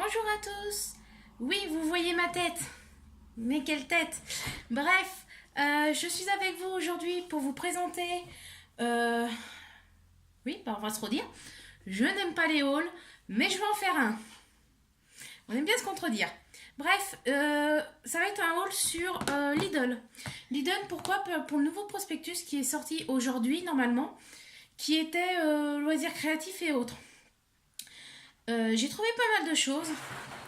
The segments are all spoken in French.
Bonjour à tous. Oui, vous voyez ma tête. Mais quelle tête. Bref, je suis avec vous aujourd'hui pour vous présenter... euh, Oui, bah on va se redire. Je n'aime pas les hauls, mais je vais en faire un. On aime bien se contredire. Bref, ça va être un haul sur Lidl. Lidl, pourquoi? Pour le nouveau prospectus qui est sorti aujourd'hui, normalement, qui était loisirs créatifs et autres. J'ai trouvé pas mal de choses,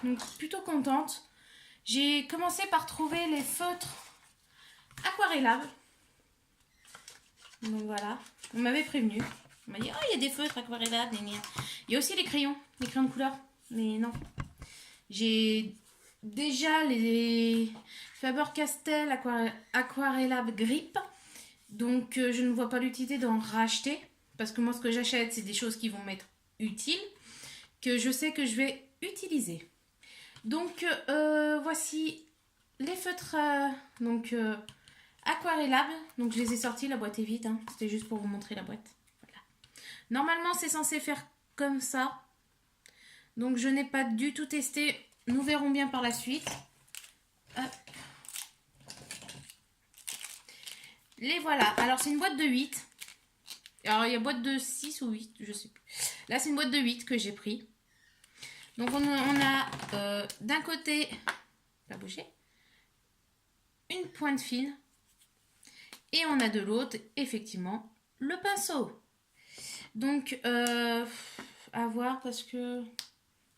donc plutôt contente. J'ai commencé par trouver les feutres aquarellables. Donc voilà, on m'avait prévenu. On m'a dit, oh, il y a des feutres aquarellables. Il y a aussi les crayons de couleur. Mais non. J'ai déjà les Faber-Castell aquarellables Grip. Donc je ne vois pas l'utilité d'en racheter. Parce que moi, ce que j'achète, c'est des choses qui vont m'être utiles. Que je sais que je vais utiliser. Donc voici les feutres aquarellables. Donc je les ai sortis, la boîte est vide, hein. C'était juste pour vous montrer la boîte. Voilà. Normalement c'est censé faire comme ça. Donc je n'ai pas du tout testé. Nous verrons bien par la suite. Hop. Les voilà. Alors c'est une boîte de 8. Alors il y a boîte de 6 ou 8, je sais plus. Là c'est une boîte de 8 que j'ai pris. Donc on a d'un côté, pas bouger, une pointe fine. Et on a de l'autre, effectivement, le pinceau. Donc, à voir parce que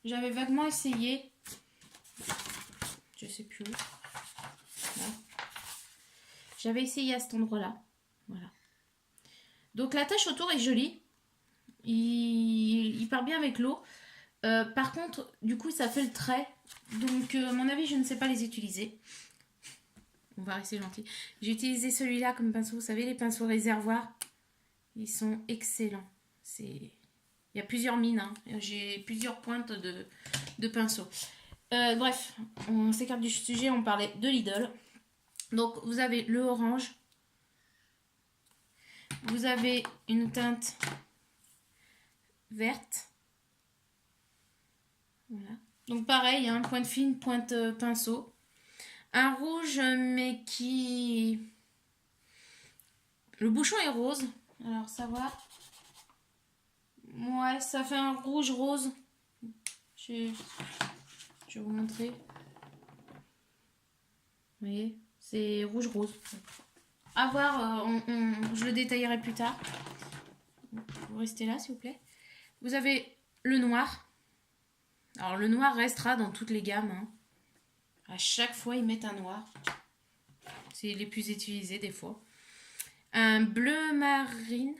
j'avais vaguement essayé. Je sais plus où. Là. J'avais essayé à cet endroit-là. Voilà. Donc la tache autour est jolie. Il part bien avec l'eau. Par contre, du coup, ça fait le trait. Donc, à mon avis, je ne sais pas les utiliser. On va rester gentil. J'ai utilisé celui-là comme pinceau. Vous savez, les pinceaux réservoirs. Ils sont excellents. Il y a plusieurs mines. Hein. J'ai plusieurs pointes de pinceau. Bref, on s'écarte du sujet. On parlait de Lidl. Donc, vous avez le orange. Vous avez une teinte verte. Voilà. Donc, pareil, hein, pointe fine, pointe pinceau. Un rouge, mais qui... Le bouchon est rose. Alors, ça va. Ouais, ça fait un rouge rose. Je vais vous montrer. Vous voyez, c'est rouge rose. À voir, je le détaillerai plus tard. Vous restez là, s'il vous plaît. Vous avez le noir. Alors, le noir restera dans toutes les gammes. Hein. À chaque fois, ils mettent un noir. C'est les plus utilisés, des fois. Un bleu marine.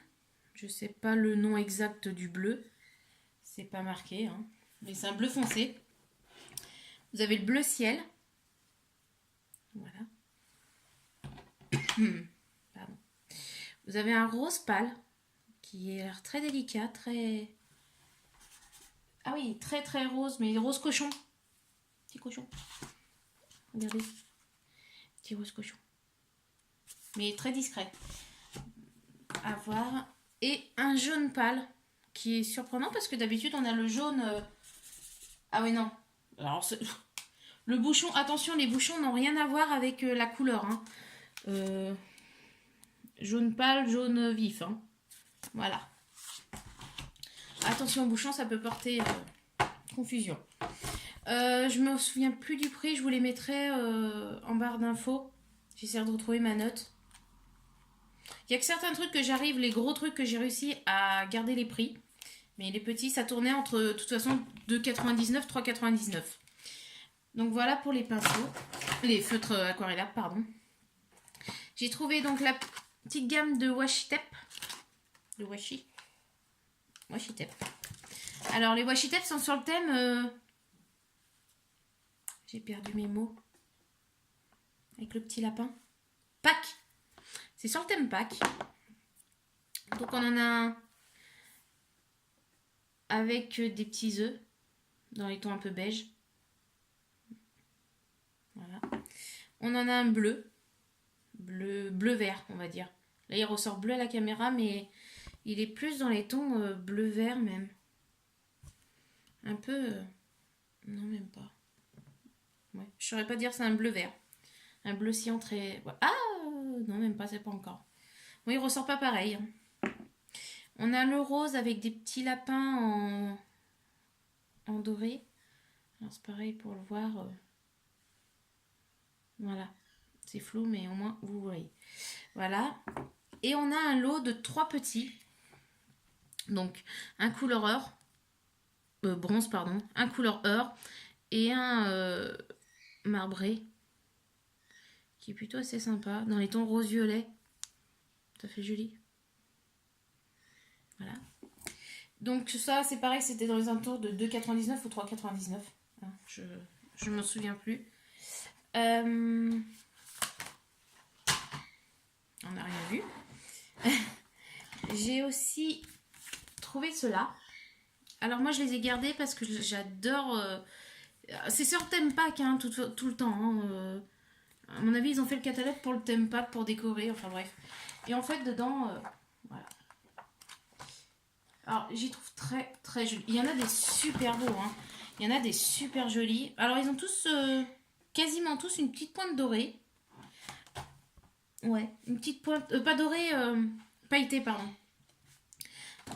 Je sais pas le nom exact du bleu. C'est pas marqué. Hein. Mais c'est un bleu foncé. Vous avez le bleu ciel. Voilà. Pardon. Vous avez un rose pâle qui a l'air très délicat, très... Ah oui, très très rose, mais rose cochon. Petit cochon. Regardez. Petit rose cochon. Mais très discret. À voir. Et un jaune pâle qui est surprenant parce que d'habitude on a le jaune... Ah oui, non. Alors, le bouchon, attention, les bouchons n'ont rien à voir avec la couleur. Hein. Jaune pâle, jaune vif. Hein. Voilà. Attention au bouchon, ça peut porter confusion. Je me souviens plus du prix, je vous les mettrai en barre d'infos. J'essaie de retrouver ma note. Il y a que certains trucs que j'arrive, les gros trucs que j'ai réussi à garder les prix. Mais les petits, ça tournait entre, de toute façon, 2,99, 3,99. Donc voilà pour les pinceaux. Les feutres aquarellables, pardon. J'ai trouvé donc la petite gamme de washi tape. De washi. Washi tape. Alors les washi tape sont sur le thème... J'ai perdu mes mots. Avec le petit lapin. Pâques. C'est sur le thème Pâques. Donc on en a un avec des petits œufs dans les tons un peu beige. Voilà. On en a un bleu. Bleu-vert, on va dire. Là, il ressort bleu à la caméra, mais il est plus dans les tons bleu-vert même. Un peu Non, même pas. Ouais. Je saurais pas dire c'est un bleu vert. Un bleu cyan très... Ouais. Ah non, même pas, c'est pas encore. Bon, il ressort pas pareil. On a le rose avec des petits lapins en doré. Alors c'est pareil pour le voir. Voilà. C'est flou, mais au moins vous voyez. Voilà. Et on a un lot de 3 petits. Donc, un couleur or. Bronze, pardon. Un couleur or. Et un marbré. Qui est plutôt assez sympa. Dans les tons rose-violet. Ça fait joli. Voilà. Donc ça, c'est pareil, c'était dans les alentours de 2,99 ou 3,99. Hein, je m'en souviens plus. On n'a rien vu. J'ai aussi trouvé cela. Alors moi, je les ai gardés parce que j'adore... c'est sur Tempack hein, tout le temps. Hein, à mon avis, ils ont fait le catalogue pour le Tempack, pour décorer. Enfin bref. Et en fait, dedans... voilà. Alors, j'y trouve très très joli. Il y en a des super beaux. Hein. Il y en a des super jolis. Alors, ils ont tous... quasiment tous une petite pointe dorée. Ouais, une petite pointe... pas dorée, pailletée, pardon.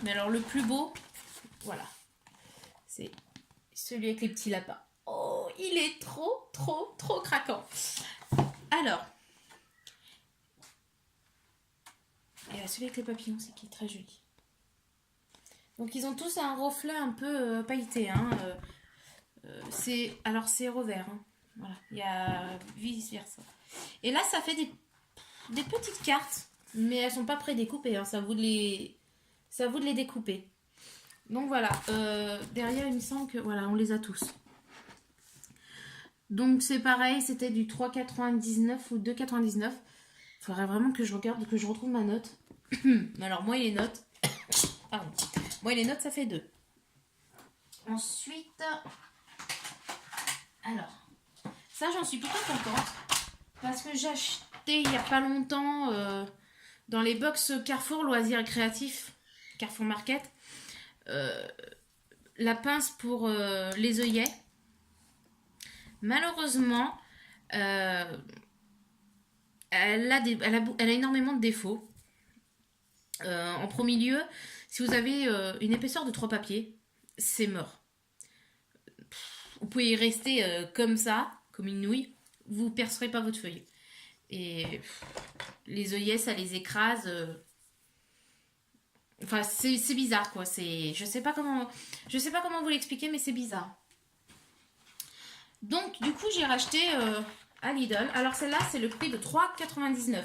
Mais alors, le plus beau, voilà. C'est celui avec les petits lapins. Oh, il est trop, trop, trop craquant. Alors. Et celui avec les papillons, c'est qui est très joli. Donc, ils ont tous un reflet un peu pailleté. Hein. Alors, c'est revers. Hein. Voilà, il y a vice versa. Et là, ça fait des petites cartes, mais elles sont pas prédécoupées. Hein. Ça vous de les découper. Donc voilà, derrière, il me semble que voilà, on les a tous. Donc c'est pareil, c'était du 3,99 ou 2,99. Il faudrait vraiment que je regarde, que je retrouve ma note. Alors moi, les notes, pardon. Moi, les notes, ça fait 2. Ensuite, alors. Ça, j'en suis plutôt contente parce que j'ai acheté il n'y a pas longtemps dans les box Carrefour Loisirs et Créatifs, Carrefour Market, la pince pour les œillets. Malheureusement, elle a énormément de défauts. En premier lieu, si vous avez une épaisseur de 3 papiers, c'est mort. Vous pouvez y rester comme ça, comme une nouille, vous ne percerez pas votre feuille. Et les œillets, ça les écrase. Enfin, c'est bizarre, quoi. Je sais pas comment vous l'expliquer, mais c'est bizarre. Donc, du coup, j'ai racheté à Lidl. Alors, celle-là, c'est le prix de 3,99.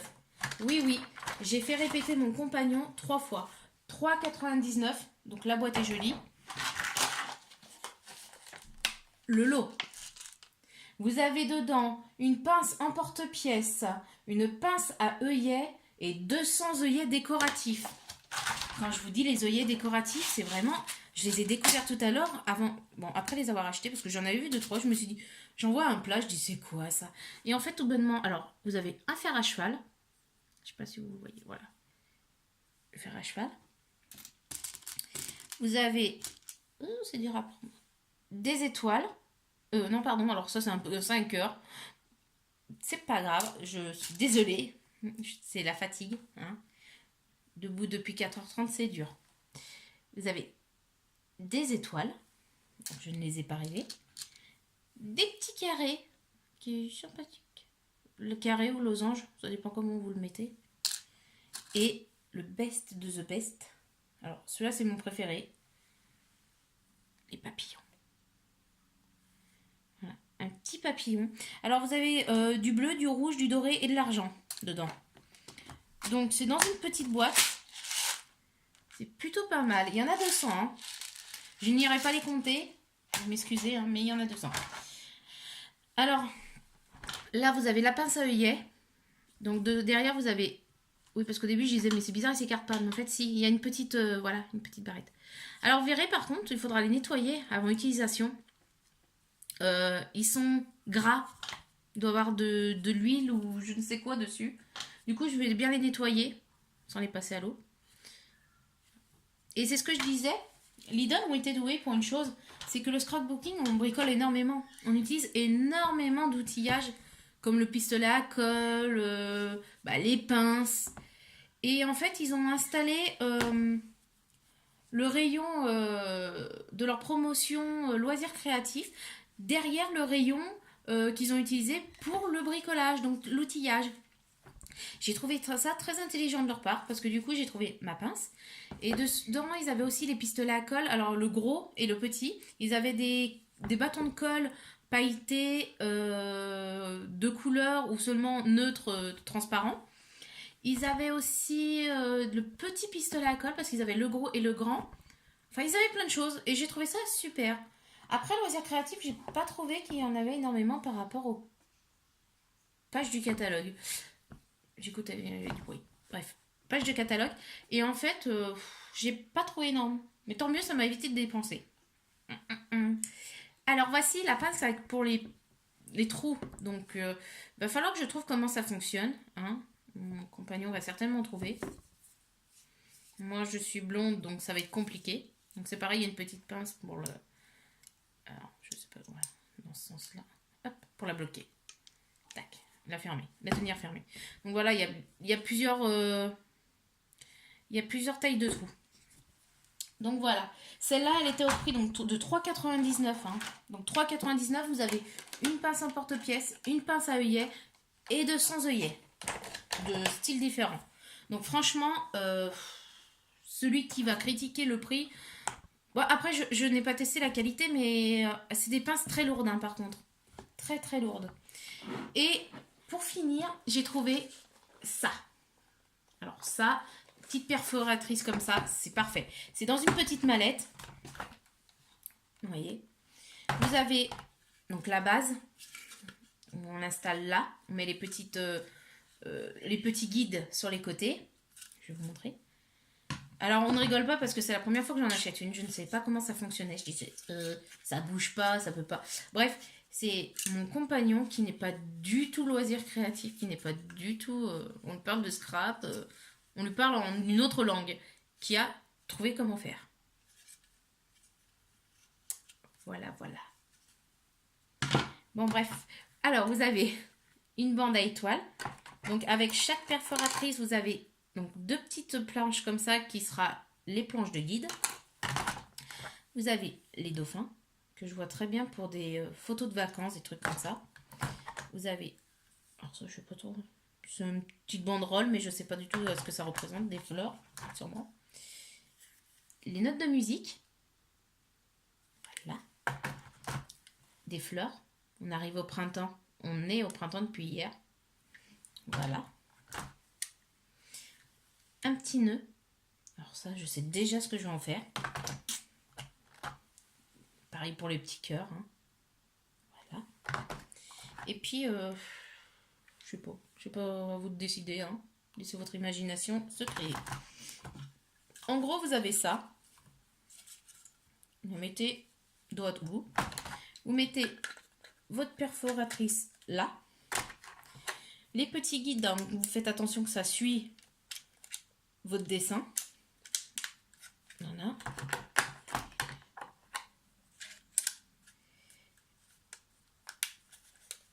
Oui, j'ai fait répéter mon compagnon 3 fois. 3,99. Donc, la boîte est jolie. Le lot. Vous avez dedans une pince en porte-pièce, une pince à œillets et 200 œillets décoratifs. Quand je vous dis les œillets décoratifs, c'est vraiment... Je les ai découverts tout à l'heure, après les avoir achetés, parce que j'en avais vu 2-3, je me suis dit, j'en vois un plat, je dis, c'est quoi ça? Et en fait, tout bonnement, alors, vous avez un fer à cheval. Je sais pas si vous voyez, voilà. Le fer à cheval. Vous avez... c'est dur à prendre. Des étoiles. Non, pardon, alors ça c'est un peu 5 heures. C'est pas grave, je suis désolée. C'est la fatigue. Hein. Debout depuis 4h30, c'est dur. Vous avez des étoiles. Je ne les ai pas rêvées. Des petits carrés. Qui est sympathique. Le carré ou losange, ça dépend comment vous le mettez. Et le best de the best. Alors, celui-là, c'est mon préféré. Les papillons. Un petit papillon. Alors vous avez du bleu, du rouge, du doré et de l'argent dedans. Donc c'est dans une petite boîte. C'est plutôt pas mal. Il y en a 200. Hein. Je n'irai pas les compter. Vous m'excusez, hein, mais il y en a 200. Alors là vous avez la pince à œillet. Donc derrière vous avez... Oui, parce qu'au début je disais mais c'est bizarre, ils s'écartent pas. Mais en fait si, il y a une petite... voilà, une petite barrette. Alors vous verrez par contre, il faudra les nettoyer avant utilisation. Ils sont gras. Il doit y avoir de l'huile ou je ne sais quoi dessus. Du coup, je vais bien les nettoyer sans les passer à l'eau. Et c'est ce que je disais. Lidl ont été doués pour une chose. c'est que le scrapbooking, on bricole énormément. On utilise énormément d'outillages, comme le pistolet à colle, les pinces. Et en fait, ils ont installé le rayon de leur promotion loisirs créatifs derrière le rayon qu'ils ont utilisé pour le bricolage, donc l'outillage. J'ai trouvé ça très intelligent de leur part parce que du coup j'ai trouvé ma pince et dedans ils avaient aussi les pistolets à colle, alors le gros et le petit. Ils avaient des bâtons de colle pailletés de couleur ou seulement neutre transparent. Ils avaient aussi le petit pistolet à colle parce qu'ils avaient le gros et le grand. Enfin ils avaient plein de choses et j'ai trouvé ça super. Après loisirs créatifs, j'ai pas trouvé qu'il y en avait énormément par rapport aux pages du catalogue. J'écoute du bruit. Bref, page de catalogue. Et en fait, j'ai pas trouvé énorme. Mais tant mieux, ça m'a évité de dépenser. Alors voici la pince pour les trous. Donc, va falloir que je trouve comment ça fonctionne. Hein. Mon compagnon va certainement trouver. Moi, je suis blonde, donc ça va être compliqué. Donc c'est pareil, il y a une petite pince pour le... Alors, je sais pas, voilà, dans ce sens-là. Hop, pour la bloquer. Tac. La fermer, la tenir fermée. Donc voilà, il y a plusieurs tailles de trous. Donc voilà, celle-là elle était au prix donc, de 3,99 hein. Donc 3,99 vous avez une pince en porte-pièce, une pince à œillet et 200 œillets de styles différents. Donc franchement, celui qui va critiquer le prix, bon, après je n'ai pas testé la qualité, mais c'est des pinces très lourdes hein, par contre, très très lourdes. Et pour finir, j'ai trouvé ça. Alors ça, petite perforatrice comme ça, c'est parfait. C'est dans une petite mallette. Vous voyez. Vous avez donc la base. On l'installe là. On met les petits guides sur les côtés. Je vais vous montrer. Alors on ne rigole pas parce que c'est la première fois que j'en achète une. Je ne sais pas comment ça fonctionnait. Je disais, ça bouge pas, ça peut pas. Bref. C'est mon compagnon qui n'est pas du tout loisir créatif, qui n'est pas du tout... on lui parle de scrap, on lui parle en une autre langue, qui a trouvé comment faire. Voilà, voilà. Bon, bref. Alors, vous avez une bande à étoiles. Donc, avec chaque perforatrice, vous avez donc 2 petites planches comme ça, qui sera les planches de guide. Vous avez les dauphins. Que je vois très bien pour des photos de vacances, des trucs comme ça. Vous avez, alors ça je sais pas trop, c'est une petite banderole, mais je sais pas du tout ce que ça représente, des fleurs, sûrement. Les notes de musique, voilà. Des fleurs, on arrive au printemps, on est au printemps depuis hier, voilà. Un petit nœud, alors ça je sais déjà ce que je vais en faire. Pareil pour les petits cœurs. Hein. Voilà. Et puis, je sais pas à vous de décider. Hein. Laissez votre imagination se créer. En gros, vous avez ça. Vous mettez droit au bout. Vous mettez votre perforatrice là. Les petits guides, donc vous faites attention que ça suit votre dessin. Voilà.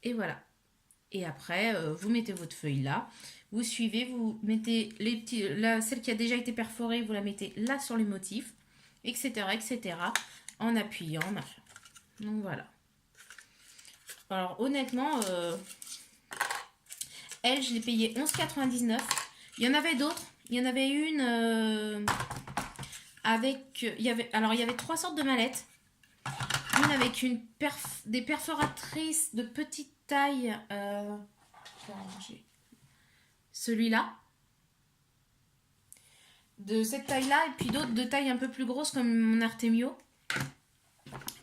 Et voilà. Et après, vous mettez votre feuille là. Vous suivez, vous mettez les petits, celle qui a déjà été perforée, vous la mettez là sur les motifs, etc. etc. en appuyant, machin. Donc voilà. Alors honnêtement, elle, je l'ai payée 11,99 €. Il y en avait d'autres. Il y en avait une avec... il y avait 3 sortes de mallettes. Une avec des perforatrices de petite taille. Celui-là. De cette taille-là. Et puis d'autres de taille un peu plus grosse comme mon Artemio.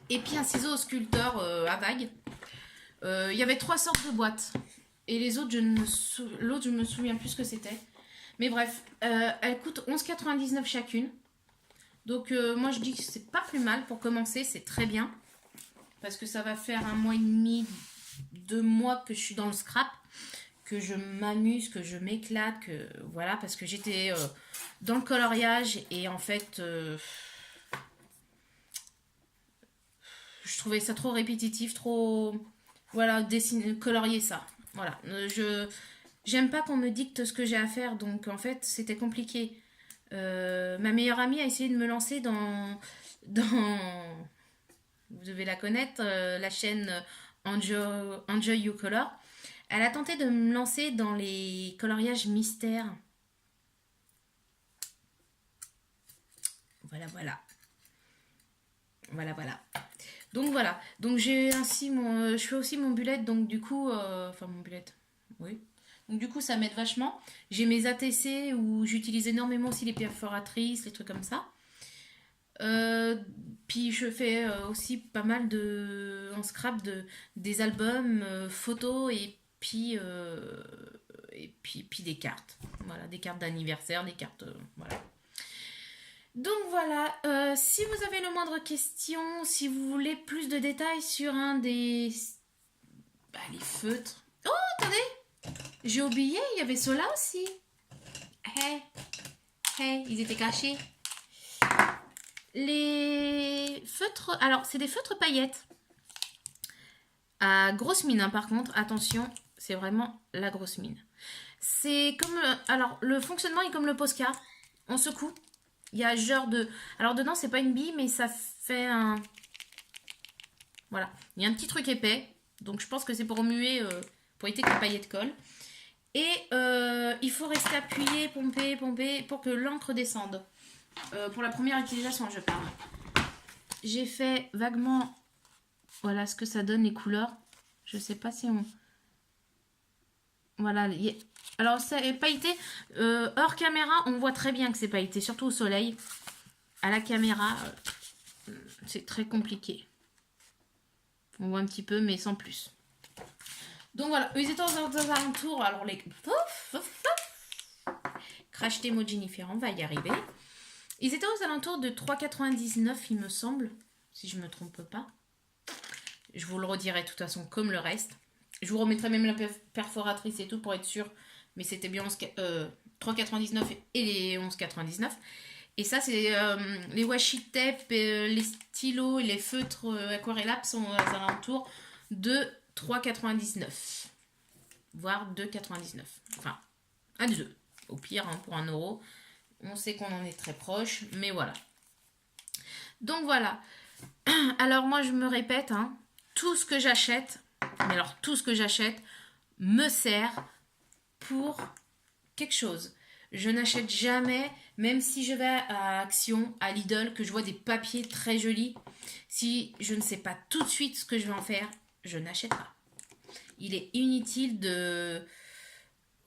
Et puis un ciseau sculpteur à vague. Il y avait 3 sortes de boîtes. Et les autres, l'autre, je me souviens plus ce que c'était. Mais bref, elles coûtent 11,99 € chacune. Donc moi je dis que c'est pas plus mal pour commencer, c'est très bien. Parce que ça va faire 1 mois et demi, 2 mois que je suis dans le scrap. Que je m'amuse, que je m'éclate, que voilà, parce que j'étais dans le coloriage et en fait je trouvais ça trop répétitif, trop... Voilà, dessiner, colorier ça. Voilà, j'aime pas qu'on me dicte ce que j'ai à faire, donc en fait, c'était compliqué. Ma meilleure amie a essayé de me lancer dans vous devez la connaître, la chaîne Enjoy You Color. Elle a tenté de me lancer dans les coloriages mystères. Voilà, voilà. Voilà, voilà. Donc voilà. Donc j'ai ainsi je fais aussi mon bullet, donc du coup, enfin mon bullet, oui. Donc du coup, ça m'aide vachement. J'ai mes ATC où j'utilise énormément aussi les perforatrices, les trucs comme ça. Euh, Puis je fais aussi pas mal en scrap des albums, photos et puis des cartes. Voilà, des cartes d'anniversaire, des cartes. Voilà. Donc voilà, si vous avez le moindre question, si vous voulez plus de détails sur un des. Bah, les feutres. Oh, attendez, j'ai oublié, il y avait ceux-là aussi. Hey, hey, ils étaient cachés. Les feutres, alors c'est des feutres paillettes à grosse mine, hein, par contre, attention, c'est vraiment la grosse mine. C'est comme, alors le fonctionnement est comme le Posca, on secoue, il y a genre de, alors dedans c'est pas une bille mais ça fait un, voilà, il y a un petit truc épais, donc je pense que c'est pour remuer, pour éviter que les paillettes collent. Et il faut rester appuyé, pomper, pomper pour que l'encre descende. Pour la première utilisation, je parle. J'ai fait vaguement, voilà ce que ça donne, les couleurs. Je sais pas si on... Voilà. Alors, c'est pailleté. Hors caméra, on voit très bien que c'est pailleté, surtout au soleil. À la caméra, c'est très compliqué. On voit un petit peu, mais sans plus. Donc voilà, ils étaient aux alentours. Alors, les... Crash Demo Jennifer, on va y arriver. Ils étaient aux alentours de 3,99 il me semble, si je ne me trompe pas. Je vous le redirai de toute façon comme le reste. Je vous remettrai même la perforatrice et tout pour être sûr. Mais c'était bien 3,99 et les 11,99. Et ça, c'est les washi tape, les stylos et les feutres aquarellap sont aux alentours de 3,99. Voire 2,99. Enfin, un des deux. Au pire, hein, pour 1 euro. On sait qu'on en est très proche, mais voilà. Donc voilà. Alors moi, je me répète, hein, tout ce que j'achète, mais alors tout ce que j'achète me sert pour quelque chose. Je n'achète jamais, même si je vais à Action, à Lidl, que je vois des papiers très jolis, si je ne sais pas tout de suite ce que je vais en faire, je n'achète pas. Il est inutile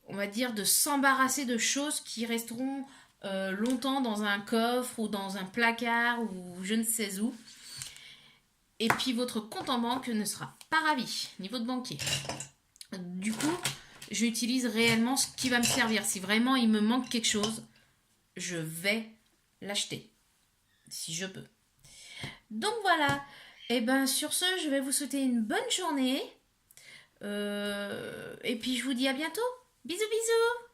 on va dire, de s'embarrasser de choses qui resteront longtemps dans un coffre ou dans un placard ou je ne sais où. Et puis votre compte en banque ne sera pas ravi, niveau de banquier. Du coup, j'utilise réellement ce qui va me servir. Si vraiment il me manque quelque chose, je vais l'acheter. Si je peux. Donc voilà. Et bien sur ce, je vais vous souhaiter une bonne journée. Et puis je vous dis à bientôt. Bisous bisous.